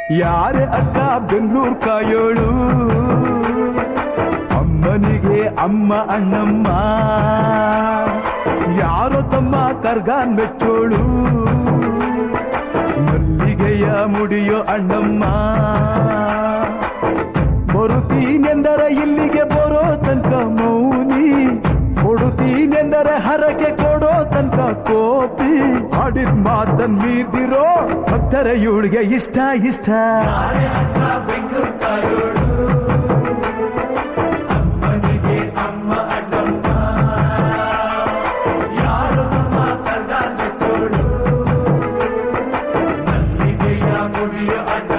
ಯಾರೇ ಅಕ್ಕ ಬೆಂಗಳೂರು ಕಾಯೋಳು, ಅಮ್ಮನಿಗೆ ಅಮ್ಮ ಅಣ್ಣಮ್ಮ, ಯಾರೋ ತಮ್ಮ ಕರ್ಗಾನ್ ಮೆಚ್ಚೋಳು, ಮಲ್ಲಿಗೆಯ ಮುಡಿಯೋ ಅಣ್ಣಮ್ಮ. ಬರುತ್ತೀನೆಂದರೆ ಇಲ್ಲಿಗೆ ಬರೋ ತನಕ ಮೌನಿ, ಕೊಡುತ್ತೀನೆಂದರೆ ಹರಕೆ ಕೊಡೋ ತನಕ ಕೋಪಿ. ಆಡಿದ ಮಾತನ್ ಮೀದಿರೋ ಭಕ್ತರ ಇವಳಿಗೆ ಇಷ್ಟ ಇಷ್ಟ. ಅಮ್ಮನಿಗೆ ಅಮ್ಮ ಅಣ್ಣಮ್ಮ, ಯಾರು ತಮ್ಮ ಕರ್ಗಾನ್ ಮೆಚ್ಚೋಳು, ಮಲ್ಲಿಗೆಯ ಮುಡಿಯೋ ಅಣ್ಣ.